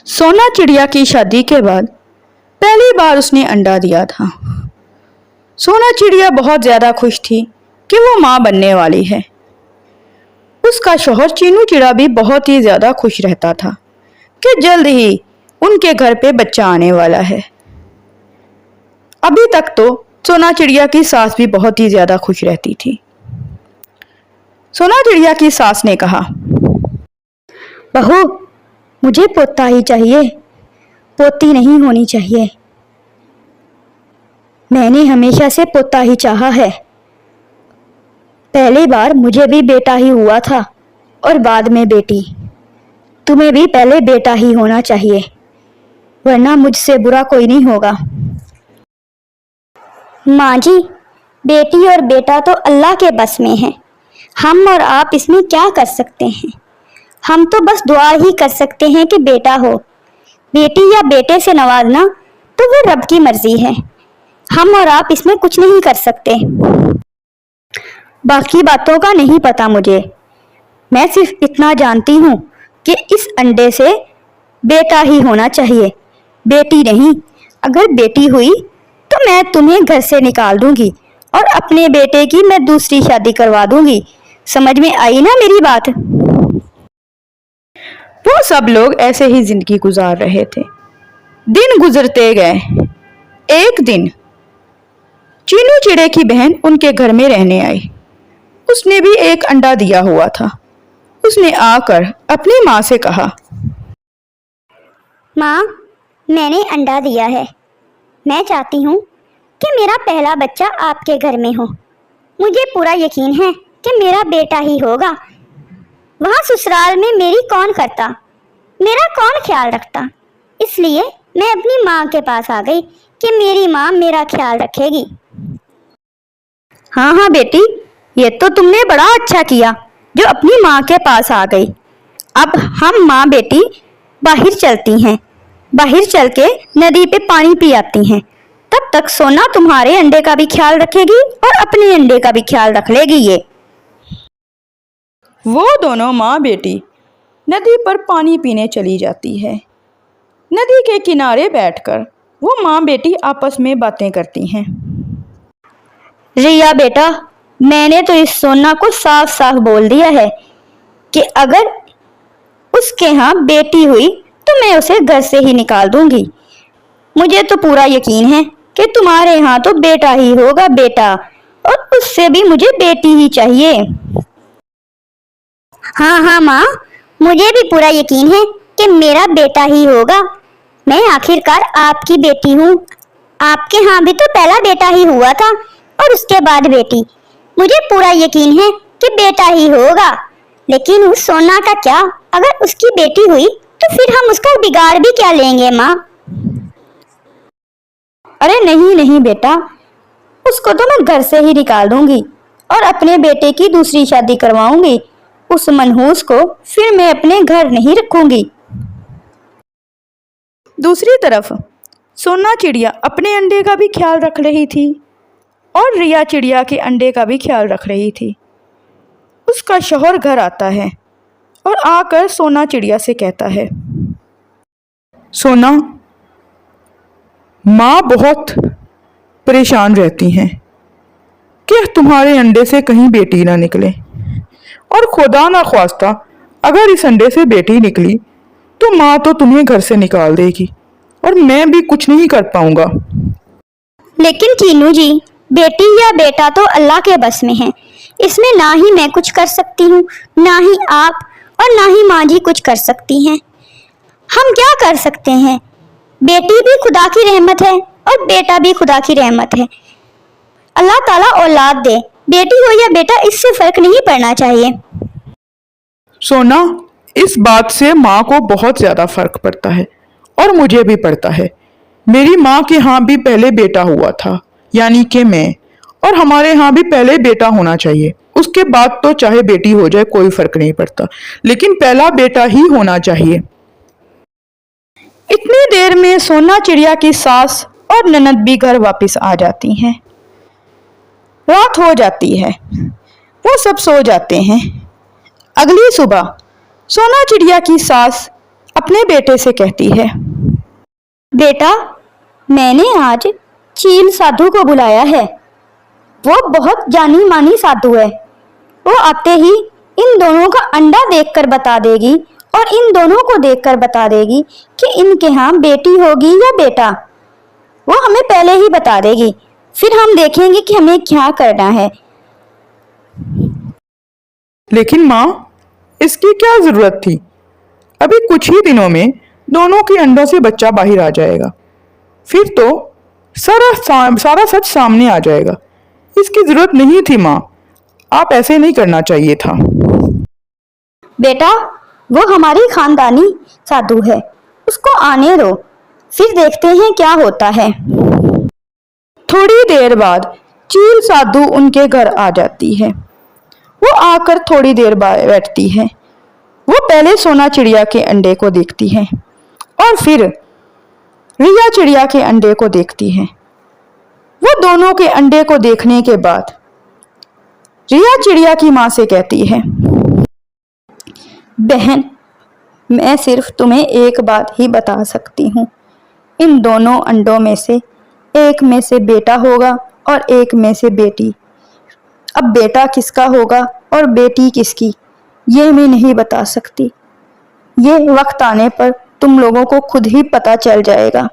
सोना चिड़िया की शादी के बाद पहली बार उसने अंडा दिया था। सोना चिड़िया बहुत ज्यादा खुश थी कि वो माँ बनने वाली है। उसका शौहर चीनू चिड़ा भी बहुत ही ज्यादा खुश रहता था कि जल्द ही उनके घर पे बच्चा आने वाला है। अभी तक तो सोना चिड़िया की सास भी बहुत ही ज्यादा खुश रहती थी। सोना चिड़िया की सास ने कहा, बहू, मुझे पोता ही चाहिए, पोती नहीं होनी चाहिए। मैंने हमेशा से पोता ही चाहा है। पहली बार मुझे भी बेटा ही हुआ था और बाद में बेटी। तुम्हें भी पहले बेटा ही होना चाहिए, वरना मुझसे बुरा कोई नहीं होगा। माँ जी, बेटी और बेटा तो अल्लाह के बस में है। हम और आप इसमें क्या कर सकते हैं? हम तो बस दुआ ही कर सकते हैं कि बेटा हो। बेटी या बेटे से नवाजना तो वो रब की मर्जी है। हम और आप इसमें कुछ नहीं कर सकते। बाकी बातों का नहीं पता मुझे। मैं सिर्फ इतना जानती हूँ कि इस अंडे से बेटा ही होना चाहिए, बेटी नहीं। अगर बेटी हुई तो मैं तुम्हें घर से निकाल दूंगी और अपने बेटे की मैं दूसरी शादी करवा दूंगी। समझ में आई ना मेरी बात? वो सब लोग ऐसे ही जिंदगी गुजार रहे थे। दिन गुजरते गए। एक दिन चीनू चिड़े की बहन उनके घर में रहने आई। उसने भी एक अंडा दिया हुआ था। उसने आकर अपनी माँ से कहा, माँ, मैंने अंडा दिया है। मैं चाहती हूँ कि मेरा पहला बच्चा आपके घर में हो। मुझे पूरा यकीन है कि मेरा बेटा ही होगा। वहाँ ससुराल में मेरी कौन करता, मेरा कौन ख्याल रखता। इसलिए मैं अपनी माँ के पास आ गई कि मेरी माँ मेरा ख्याल रखेगी। हाँ हाँ बेटी, ये तो तुमने बड़ा अच्छा किया जो अपनी माँ के पास आ गई। अब हम माँ बेटी बाहर चलती हैं, बाहर चल के नदी पे पानी पी आती हैं। तब तक सोना तुम्हारे अंडे का भी ख्याल रखेगी और अपने अंडे का भी ख्याल रख लेगी। ये वो दोनों माँ बेटी नदी पर पानी पीने चली जाती है। नदी के किनारे बैठकर वो माँ बेटी आपस में बातें करती हैं। रिया बेटा, मैंने तो इस सोना को साफ साफ बोल दिया है कि अगर उसके यहाँ बेटी हुई तो मैं उसे घर से ही निकाल दूंगी। मुझे तो पूरा यकीन है कि तुम्हारे यहाँ तो बेटा ही होगा, बेटा, और उससे भी मुझे बेटी ही चाहिए। हाँ हाँ माँ, मुझे भी पूरा यकीन है कि मेरा बेटा ही होगा। मैं आखिरकार आपकी बेटी हूँ। आपके यहाँ भी तो पहला बेटा ही हुआ था और उसके बाद बेटी। मुझे पूरा यकीन है कि बेटा ही होगा। लेकिन उस सोना का क्या? अगर उसकी बेटी हुई तो फिर हम उसका बिगाड़ भी क्या लेंगे माँ? अरे नहीं नहीं बेटा, उसको तो मैं घर से ही निकाल दूंगी और अपने बेटे की दूसरी शादी करवाऊंगी। उस मनहूस को फिर मैं अपने घर नहीं रखूंगी। दूसरी तरफ सोना चिड़िया अपने अंडे का भी ख्याल रख रही थी और रिया चिड़िया के अंडे का भी ख्याल रख रही थी। उसका शौहर घर आता है और आकर सोना चिड़िया से कहता है, सोना, माँ बहुत परेशान रहती हैं कि तुम्हारे अंडे से कहीं बेटी ना निकले, और खुदा ना ख्वास्ता अगर इस अंडे से बेटी निकली तो माँ तो तुम्हें घर से निकाल देगी और मैं भी कुछ नहीं कर पाऊंगा। लेकिन चीनू जी, बेटी या बेटा तो अल्लाह के बस में है। इसमें ना ही मैं कुछ कर सकती हूँ, ना ही आप और ना ही माँ जी कुछ कर सकती हैं। हम क्या कर सकते हैं? बेटी भी खुदा की रहमत है और बेटा भी खुदा की रहमत है। अल्लाह ताला औलाद दे, बेटी हो या बेटा, इससे फर्क नहीं पड़ना चाहिए। सोना, इस बात से माँ को बहुत ज्यादा फर्क पड़ता है और मुझे भी पड़ता है। मेरी माँ के यहाँ भी पहले बेटा हुआ था, यानी कि मैं, और हमारे यहाँ भी पहले बेटा होना चाहिए। उसके बाद तो चाहे बेटी हो जाए कोई फर्क नहीं पड़ता, लेकिन पहला बेटा ही होना चाहिए। इतनी देर में सोना चिड़िया की सास और ननद भी घर वापस आ जाती हैं। रात हो जाती है, वो सब सो जाते हैं। अगली सुबह सोना चिड़िया की सास अपने बेटे से कहती है, बेटा, मैंने आज चील साधु को बुलाया है। वो बहुत जानी मानी साधु है। वो आते ही इन दोनों का अंडा देखकर बता देगी और इन दोनों को देखकर बता देगी कि इनके यहाँ बेटी होगी या बेटा। वो हमें पहले ही बता देगी, फिर हम देखेंगे कि हमें क्या करना है। लेकिन माँ, इसकी क्या जरूरत थी? अभी कुछ ही दिनों में दोनों के अंडों से बच्चा बाहर आ जाएगा, फिर तो सारा सच सामने आ जाएगा। इसकी जरूरत नहीं थी माँ, आप ऐसे नहीं करना चाहिए था। बेटा, वो हमारी खानदानी साधु है, उसको आने दो, फिर देखते हैं क्या होता है। थोड़ी देर बाद चील साधु उनके घर आ जाती है। वो आकर थोड़ी देर बैठती है। वो पहले सोना चिड़िया के अंडे को देखती है और फिर रिया चिड़िया के अंडे को देखती है। वो दोनों के अंडे को देखने के बाद रिया चिड़िया की माँ से कहती है, बहन, मैं सिर्फ तुम्हें एक बात ही बता सकती हूँ। इन दोनों अंडों में से एक में से बेटा होगा और एक में से बेटी। अब बेटा किसका होगा और बेटी किसकी, ये मैं नहीं बता सकती। ये वक्त आने पर तुम लोगों को खुद ही पता चल जाएगा।